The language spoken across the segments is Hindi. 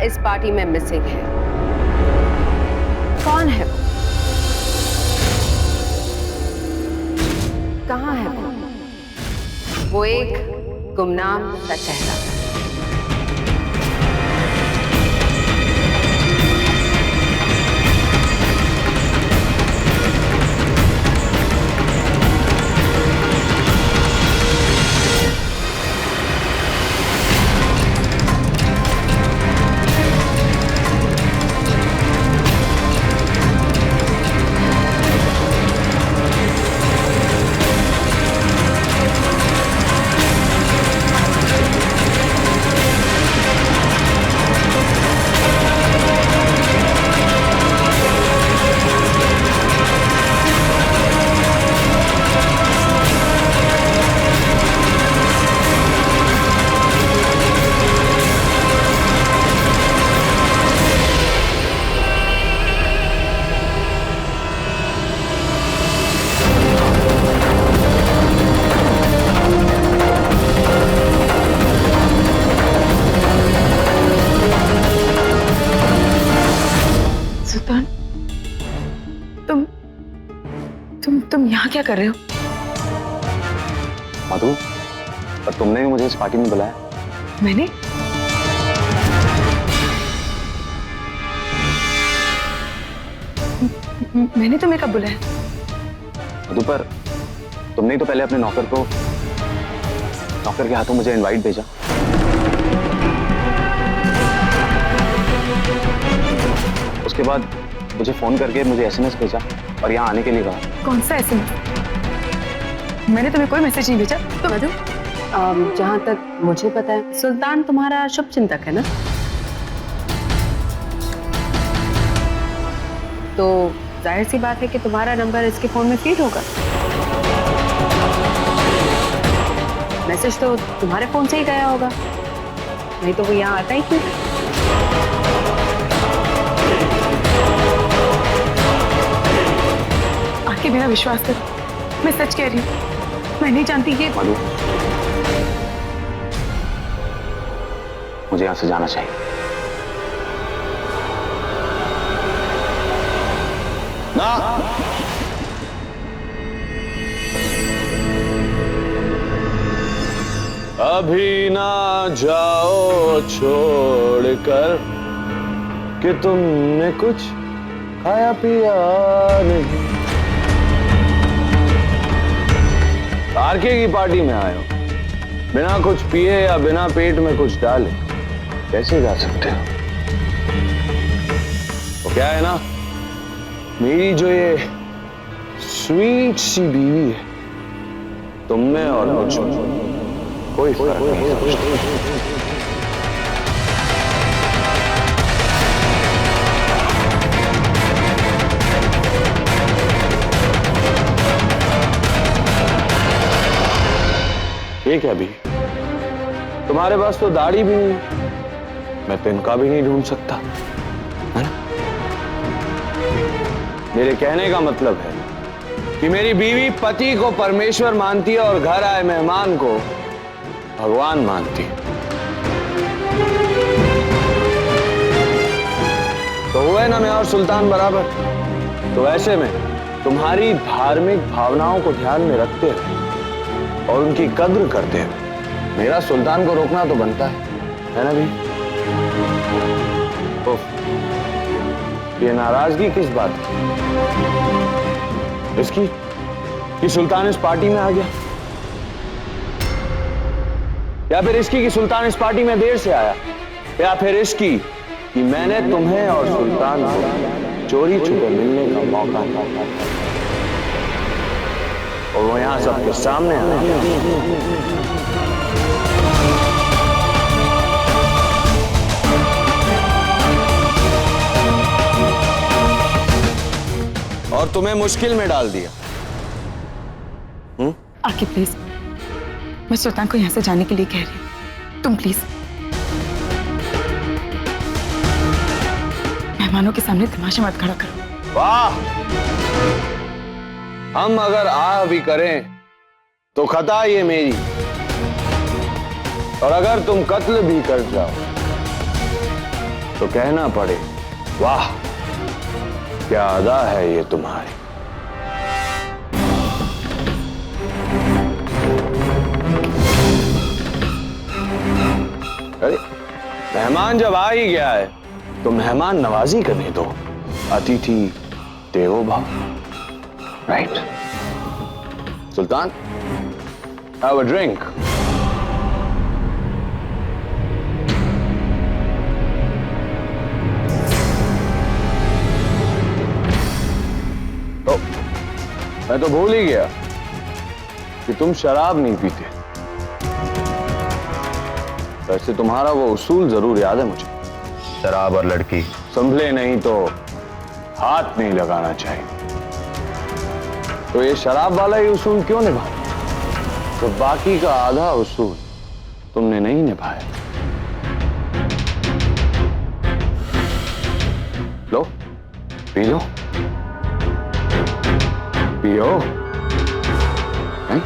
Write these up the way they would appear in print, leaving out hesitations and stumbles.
इस पार्टी में मिसिंग है। कौन है वो? कहाँ है वो? वो एक गुमनाम सा चेहरा। सुल्तान, तुम यहाँ क्या कर रहे हो? मधु, पर तुमने भी मुझे इस पार्टी में बुलाया। मैंने? मैंने तुम्हें कब बुलाया? मधु, पर तुमने ही तो पहले अपने नौकर के हाथों मुझे इनवाइट भेजा। उसके बाद मुझे फोन करके मुझे एसएमएस भेजा और यहाँ आने के लिए कहा। कौन सा एसएमएस? मैंने तुम्हें कोई मैसेज नहीं भेजा। तो मधु, जहां तक मुझे पता है सुल्तान तुम्हारा शुभ चिंतक है ना, तो जाहिर सी बात है कि तुम्हारा नंबर इसके फोन में फीड होगा। मैसेज तो तुम्हारे फोन से ही गया होगा, नहीं तो वो यहाँ आता ही क्यों? आके मेरा विश्वास करो, मैं सच कह रही हूँ। मैं नहीं जानती कि मधु, मुझे यहाँ से जाना चाहिए। ना, अभी ना जाओ छोड़कर कि तुमने कुछ खाया पिया नहीं। आरके की पार्टी में आए हो, बिना कुछ पिए या बिना पेट में कुछ डाले कैसे जा सकते हो? तो क्या है ना, मेरी जो ये स्वीट सी बीवी है, तुम में और मुझ में कोई फर्क नहीं समझती। ठीक है, अभी तुम्हारे पास तो दाढ़ी भी नहीं, मैं तिनका भी नहीं ढूंढ सकता, है ना? मेरे कहने का मतलब है कि मेरी बीवी पति को परमेश्वर मानती है और घर आए मेहमान को भगवान मानती है। तो हुए ना मैं और सुल्तान बराबर। तो ऐसे में तुम्हारी धार्मिक भावनाओं को ध्यान में रखते हुए और उनकी कद्र करते हुए मेरा सुल्तान को रोकना तो बनता है ना भी? तो ये नाराजगी किस बात की? इसकी कि सुल्तान इस पार्टी में आ गया, या फिर इसकी कि सुल्तान इस पार्टी में देर से आया, या फिर इसकी कि मैंने तुम्हें और सुल्तान को चोरी छुपे मिलने का मौका दिया और वो यहां सबके सामने आया। और तुम्हें मुश्किल में डाल दिया। आके प्लीज, मैं सुल्तान को यहाँ से जाने के लिए कह रही हूँ। तुम प्लीज मेहमानों के सामने तमाशा मत खड़ा करो। वाह, हम अगर आह भी करें तो खता ये मेरी, और अगर तुम कत्ल भी कर जाओ तो कहना पड़े, वाह क्या अदा है ये तुम्हारी। अरे मेहमान जब आ ही गया है तो मेहमान नवाजी करने दो। अतिथि देवो भव, right? Sultan, have a drink. तो मैं तो भूल ही गया कि तुम शराब नहीं पीते। वैसे तुम्हारा वो उसूल जरूर याद है मुझे, शराब और लड़की संभले नहीं तो हाथ नहीं लगाना चाहिए। तो ये शराब वाला ही उसूल क्यों निभाया? तो बाकी का आधा उसूल तुमने नहीं निभाया। लो पी लो, पियो। नहीं?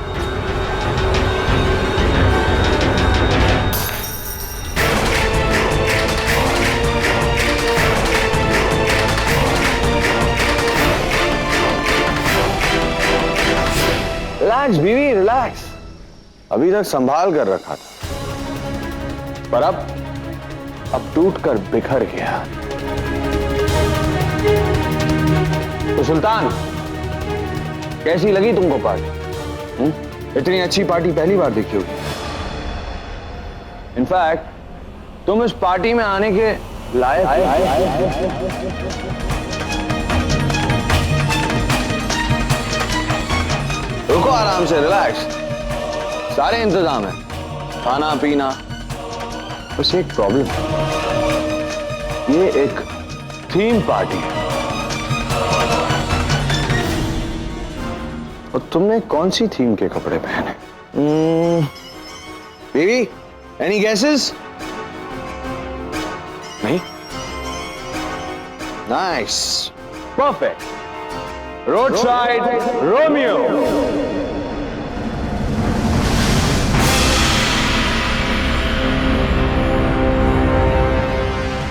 रिलैक्स बीवी, रिलैक्स। अभी तक संभाल कर रखा था, पर अब टूट कर बिखर गया। तो सुल्तान, कैसी लगी तुमको पार्टी? इतनी अच्छी पार्टी पहली बार देखी होगी। इनफैक्ट तुम इस पार्टी में आने के लायक। रुको, आराम से, रिलैक्स। सारे इंतजाम है, खाना पीना। बस एक प्रॉब्लम है, ये एक थीम पार्टी है। और तुमने कौन सी थीम के कपड़े पहने? Baby, any guesses? नहीं? Nice, perfect. Road side Romeo.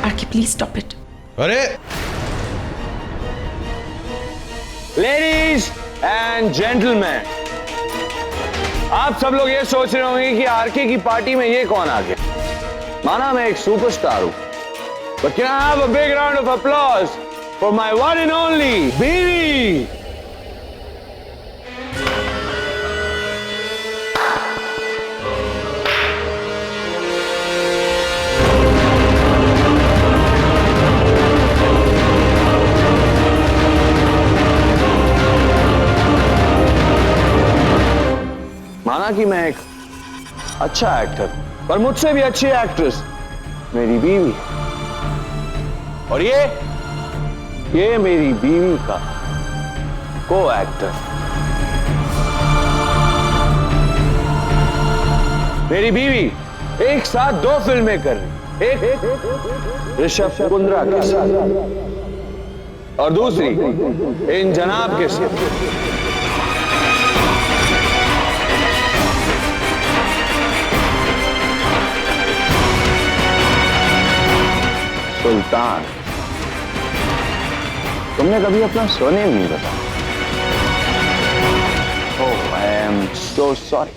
RK, please stop it. अरे लेडीज एंड जेंटलमैन, आप सब लोग ये सोच रहे होंगे कि आरके की पार्टी में ये कौन आ गया। माना मैं एक सुपरस्टार हूं, but can I have a big round of applause for my one and only बीवी? माना कि मैं एक अच्छा एक्टर, पर मुझसे भी अच्छी एक्ट्रेस मेरी बीवी, और ये मेरी बीवी का को एक्टर। मेरी बीवी एक साथ 2 फिल्में कर रही, एक ऋषभ कुंद्रा के साथ और दूसरी इन जनाब के साथ। सुल्तान, तुमने कभी अपना सरनेम नहीं बताया। ओह, आई एम सो सॉरी।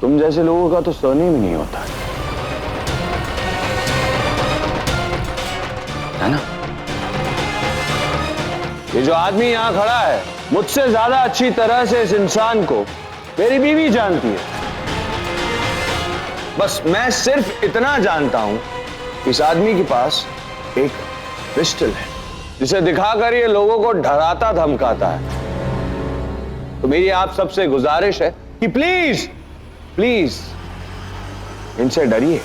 तुम जैसे लोगों का तो सरनेम ही नहीं होता है ना? ये जो आदमी यहां खड़ा है, मुझसे ज्यादा अच्छी तरह से इस इंसान को मेरी बीवी जानती है। बस मैं सिर्फ इतना जानता हूं, इस आदमी के पास एक पिस्टल है जिसे दिखाकर ये लोगों को डराता धमकाता है। तो मेरी आप सबसे गुजारिश है कि प्लीज प्लीज इनसे डरिए।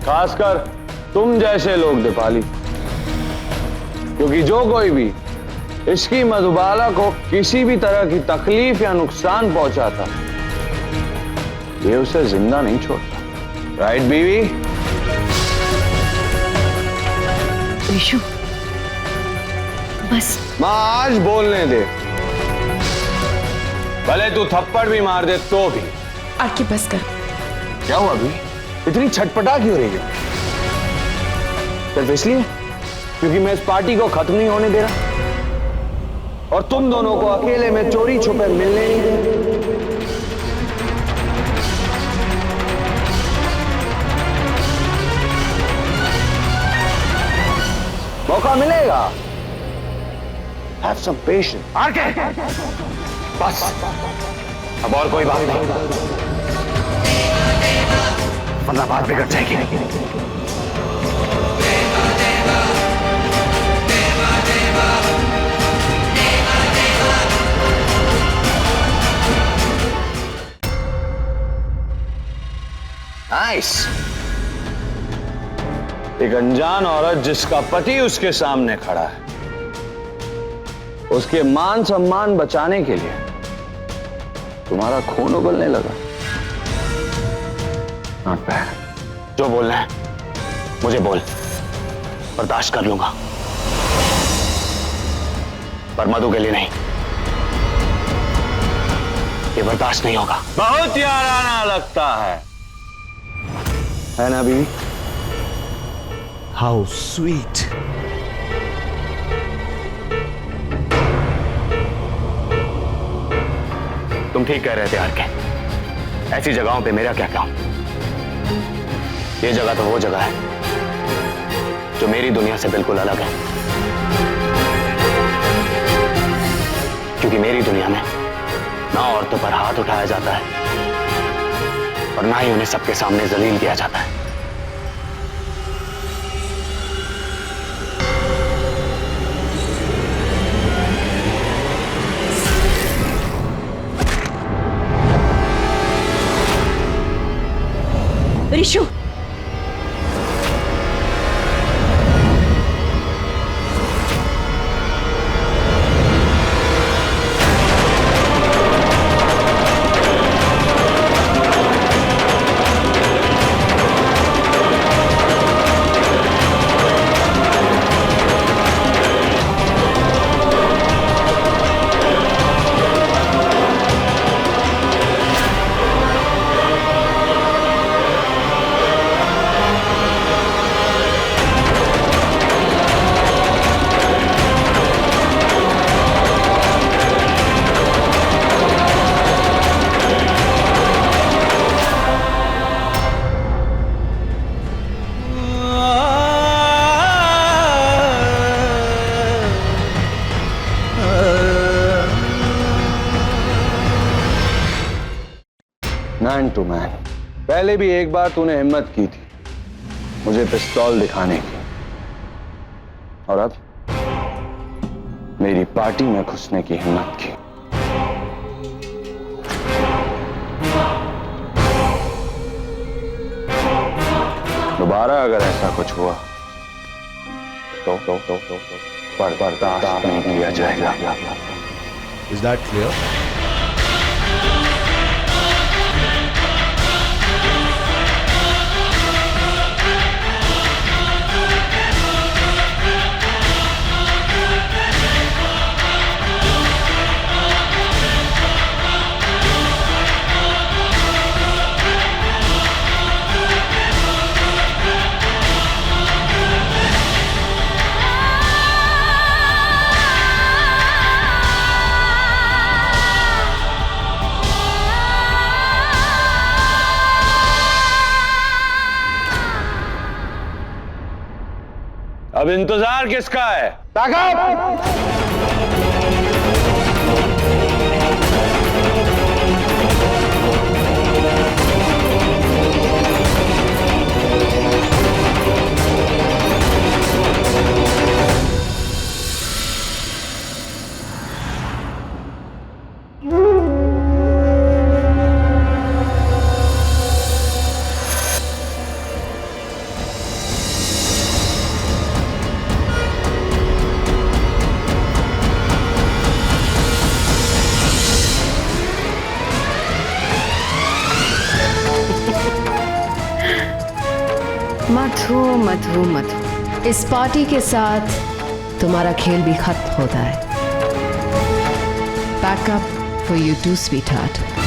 खासकर तुम जैसे लोग दीपाली, क्योंकि जो कोई भी इसकी मधुबाला को किसी भी तरह की तकलीफ या नुकसान पहुंचाता, ये उसे जिंदा नहीं छोड़ता। राइट बीवी? ऋषु, बस मां आज बोलने दे, भले तू थप्पड़ भी मार दे तो भी आरके बस कर। क्या हुआ अभी? इतनी छटपटा क्यों रही है? सिर्फ इसलिए क्योंकि मैं इस पार्टी को खत्म नहीं होने दे रहा और तुम दोनों को अकेले में चोरी छुपे मिलने नहीं दे रहा। मौका मिलेगा। Have some patience. आरके, बस अब और कोई बात नहीं, वरना बात बिगड़ जाएगी। नाइस। एक अनजान औरत जिसका पति उसके सामने खड़ा है, उसके मान सम्मान बचाने के लिए तुम्हारा खून उबलने लगा। Not bad. जो बोलना है मुझे बोल, बर्दाश्त कर लूंगा, पर मधु के लिए नहीं, ये बर्दाश्त नहीं होगा। बहुत याराना लगता है ना बीवी? How sweet. तुम ठीक कह रहे थे आरके, ऐसी जगहों पे मेरा क्या काम। ये जगह तो वो जगह है जो मेरी दुनिया से बिल्कुल अलग है, क्योंकि मेरी दुनिया में ना औरतों पर हाथ उठाया जाता है और ना ही उन्हें सबके सामने जलील किया जाता है। Rishu, man to man. पहले भी एक बार तूने हिम्मत की थी मुझे पिस्तौल दिखाने की, और अब मेरी पार्टी में घुसने की हिम्मत की। दोबारा अगर ऐसा कुछ हुआ तो बर्दाश्त नहीं किया जाएगा। Is that clear? अब इंतजार किसका है? ताकत! मधु मधु मधु, इस पार्टी के साथ तुम्हारा खेल भी खत्म होता है। Pack up for you to sweet heart.